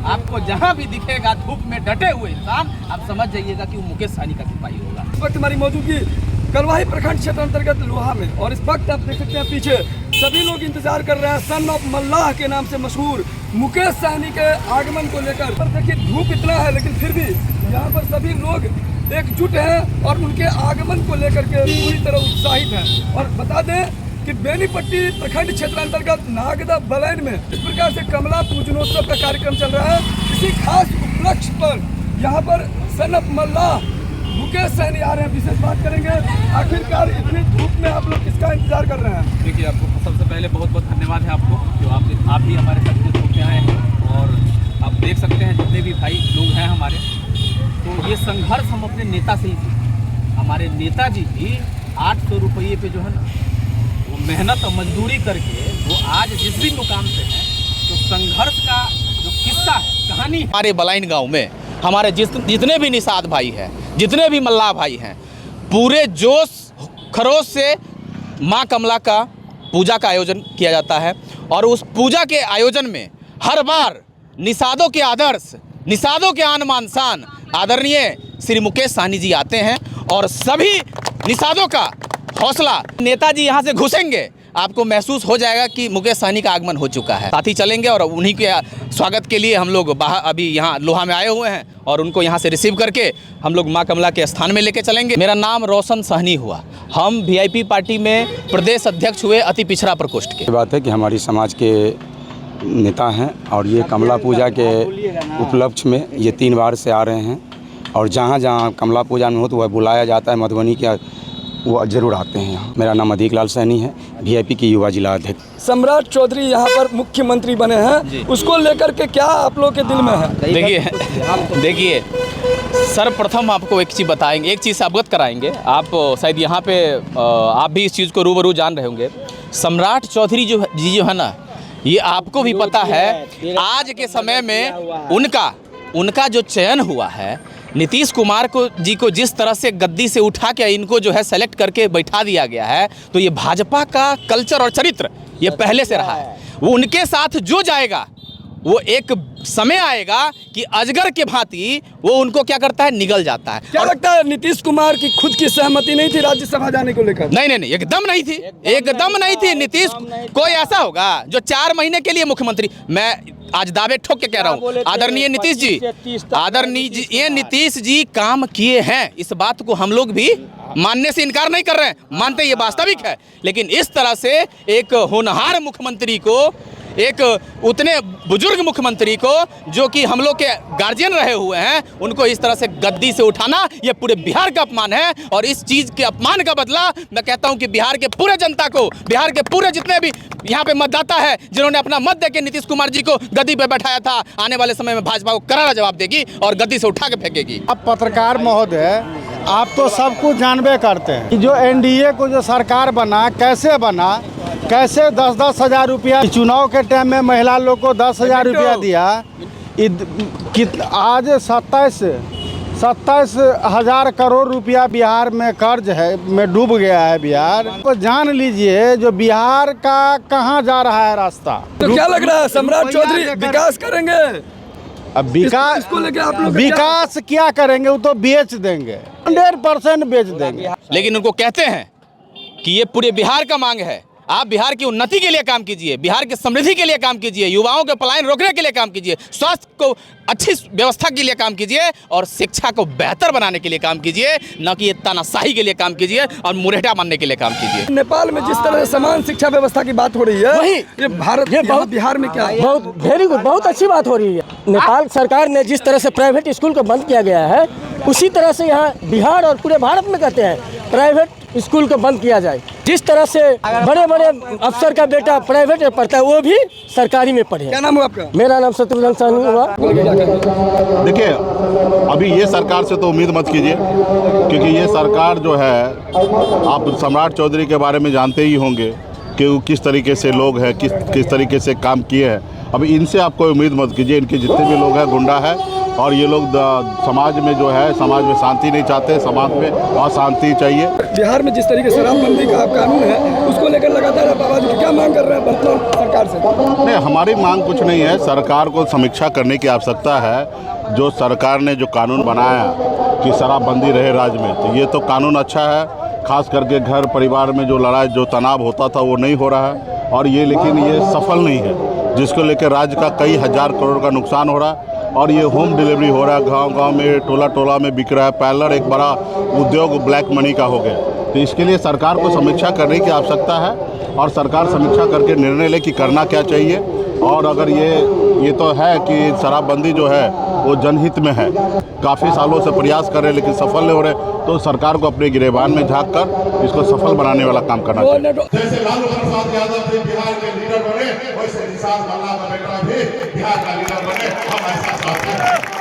आपको जहाँ भी दिखेगा धूप में डटे हुए इंसान, आप समझ जाइएगा कि वो मुकेश सहनी का सिपाही होगा। इस वक्त हमारी मौजूदगी कलवाही प्रखंड क्षेत्र अंतर्गत लोहा में, और इस वक्त आप देख सकते हैं पीछे सभी लोग इंतजार कर रहे हैं सन ऑफ मल्लाह के नाम से मशहूर मुकेश सहनी के आगमन को लेकर। पर देखिए धूप इतना है लेकिन फिर भी यहाँ पर सभी लोग एकजुट हैं और उनके आगमन को लेकर के पूरी तरह उत्साहित हैं। और बता दें कि बेनीपट्टी प्रखंड क्षेत्र अंतर्गत नागदा बलैन में इस प्रकार से कमला पूजनोत्सव का कार्यक्रम चल रहा है। इसी खास उपलक्ष्य पर यहाँ पर सन ऑफ मल्लाह मुकेश सहनी आ रहे हैं। विशेष बात करेंगे, आखिरकार इतनी धूप में आप लोग किसका इंतजार कर रहे हैं? देखिए, आपको सबसे पहले बहुत बहुत धन्यवाद है आपको, जो आप भी हमारे साथ धूप में आए हैं। और आप देख सकते हैं जितने भी भाई लोग हैं हमारे, तो ये संघर्ष हम अपने नेता से ही थे। हमारे नेताजी भी 800 रुपये पे जो है ना, वो मेहनत और मजदूरी करके वो आज जिस भी मुकाम पे हैं, तो संघर्ष का जो किस्सा है, कहानी हमारे बलाइन गांव में हमारे जितने भी निषाद भाई हैं, जितने भी मल्लाह भाई हैं, पूरे जोश खरोश से माँ कमला का पूजा का आयोजन किया जाता है। और उस पूजा के आयोजन में हर बार निषादों के आदर्श, निषादों के आन मान शान आदरणीय श्री मुकेश सहनी जी आते हैं और सभी निषादों का हौसला, नेताजी यहाँ से घुसेंगे, आपको महसूस हो जाएगा कि मुकेश सहनी का आगमन हो चुका है। साथ ही चलेंगे और उन्हीं के स्वागत के लिए हम लोग बाहर अभी यहाँ लोहा में आए हुए हैं और उनको यहाँ से रिसीव करके हम लोग माँ कमला के स्थान में लेके चलेंगे। मेरा नाम रोशन सहनी हुआ, हम वीआईपी पार्टी में प्रदेश अध्यक्ष हुए अति पिछड़ा प्रकोष्ठ के। बात है कि हमारी समाज के नेता हैं और ये कमला पूजा के उपलक्ष्य में ये 3 बार से आ रहे हैं और जहाँ जहाँ कमला पूजा में हो तो वह बुलाया जाता है मधुबनी के, वो जरूर आते हैं यहाँ। मेरा नाम अधिक लाल सहनी है, वीआईपी की युवा जिला अध्यक्ष। सम्राट चौधरी यहाँ पर मुख्यमंत्री बने हैं, उसको लेकर के क्या आप लोग के दिल में है? देखिए सर्वप्रथम आपको एक चीज़ बताएंगे, एक चीज़ से अवगत कराएंगे। आप शायद यहाँ पे आप भी इस चीज़ को रूबरू जान रहे होंगे। सम्राट चौधरी जो है ना, ये आपको भी पता है आज के समय में उनका जो चयन हुआ है, नीतीश कुमार जी को जिस तरह से गद्दी से उठा के इनको जो है सेलेक्ट करके बैठा दिया गया है, तो ये भाजपा का कल्चर और चरित्र ये पहले से रहा है। वो उनके साथ जो जाएगा, वो एक समय आएगा कि अजगर के भांति वो उनको क्या करता है, निगल जाता है। क्या लगता है नीतीश कुमार की खुद की सहमति नहीं थी राज्यसभा जाने को लेकर? नहीं, एकदम नहीं थी, एकदम नहीं थी। नीतीश कोई ऐसा होगा जो 4 महीने के लिए मुख्यमंत्री, मैं आज दावे ठोक के कह रहा हूँ, आदरणीय नीतीश जी काम किए हैं, इस बात को हम लोग भी मानने से इनकार नहीं कर रहे हैं, मानते ये वास्तविक है। लेकिन इस तरह से एक होनहार मुख्यमंत्री को, एक उतने बुजुर्ग मुख्यमंत्री को जो कि हम लोग के गार्जियन रहे हुए हैं, उनको इस तरह से गद्दी से उठाना ये पूरे बिहार का अपमान है। और इस चीज़ के अपमान का बदला मैं कहता हूं कि बिहार के पूरे जनता को, बिहार के पूरे जितने भी यहाँ पे मतदाता है जिन्होंने अपना मत देके नीतीश कुमार जी को गद्दी पे बैठाया था, आने वाले समय में भाजपा को करारा जवाब देगी और गद्दी से उठा के फेंकेगी। आप पत्रकार महोदय, आप तो सब कुछ जानबे करते हैं कि जो एनडीए को जो सरकार बना, कैसे बना, कैसे 10-10 हज़ार रुपया चुनाव के टाइम में महिला लोग को 10,000 रुपया दिया। आज 27 हज़ार करोड़ रुपया बिहार में कर्ज है, में डूब गया है बिहार। तो जान लीजिए जो बिहार का कहाँ जा रहा है रास्ता। तो क्या लग रहा है सम्राट चौधरी विकास करेंगे? अब विकास क्या करेंगे, वो तो बेच देंगे, 100% बेच देंगे। लेकिन उनको कहते हैं कि ये पूरे बिहार का मांग है, आप बिहार की उन्नति के लिए काम कीजिए, बिहार की समृद्धि के लिए काम कीजिए, युवाओं के पलायन रोकने के लिए काम कीजिए, स्वास्थ्य को अच्छी व्यवस्था के लिए काम कीजिए और शिक्षा को बेहतर बनाने के लिए काम कीजिए, न कि ये तानाशाही के लिए काम कीजिए और मुरहेटा मानने के लिए काम कीजिए। नेपाल में जिस तरह से समान शिक्षा व्यवस्था की बात हो रही है, वही ये भारत, ये बहुत बिहार में क्या है? बहुत वेरी गुड, बहुत अच्छी बात हो रही है। नेपाल सरकार ने जिस तरह से प्राइवेट स्कूल को बंद किया गया है, उसी तरह से यहाँ बिहार और पूरे भारत में कहते हैं प्राइवेट स्कूल को बंद किया जाए। जिस तरह से बड़े बड़े अफसर का बेटा प्राइवेट में पढ़ता है, वो भी सरकारी में पढ़े। क्या नाम हुआ आपका? मेरा नाम शत्रुघ्न सहनी हुआ। देखिए, अभी ये सरकार से तो उम्मीद मत कीजिए, क्योंकि ये सरकार जो है, आप सम्राट चौधरी के बारे में जानते ही होंगे कि वो किस तरीके से लोग हैं, किस तरीके से काम किए हैं। अभी इनसे आप कोई उम्मीद मत कीजिए। इनके जितने भी लोग हैं गुंडा है और ये लोग समाज में जो है, समाज में शांति नहीं चाहते, समाज में अशांति चाहिए। बिहार में जिस तरीके से शराबबंदी का कानून है, उसको लेकर लगातार आप आवाज क्या मांग कर रहे हैं वर्तमान सरकार सरकार से? नहीं, हमारी मांग कुछ नहीं है। सरकार को समीक्षा करने की आवश्यकता है। जो सरकार ने जो कानून बनाया कि शराबबंदी रहे राज्य में, तो ये तो कानून अच्छा है। खास करके घर परिवार में जो लड़ाई जो तनाव होता था वो नहीं हो रहा है, और ये लेकिन ये सफल नहीं है, जिसको लेकर राज्य का कई हज़ार करोड़ का नुकसान हो रहा है। और ये होम डिलीवरी हो रहा है, गांव-गांव में, टोला-टोला में बिक रहा है। पार्लर एक बड़ा उद्योग ब्लैक मनी का हो गया। तो इसके लिए सरकार को समीक्षा करने की आवश्यकता है, और सरकार समीक्षा करके निर्णय ले कि करना क्या चाहिए। और अगर ये तो है कि शराबबंदी जो है वो जनहित में है, काफ़ी सालों से प्रयास कर रहे लेकिन सफल नहीं हो रहे, तो सरकार को अपने गिरेबान में झांक कर इसको सफल बनाने वाला काम करना चाहिए। जैसे लालू प्रसाद यादव भी बिहार के लीडर बने, वैसे निषाद मल्ला का बेटा भी बिहार का लीडर बने, हम ऐसा चाहते हैं।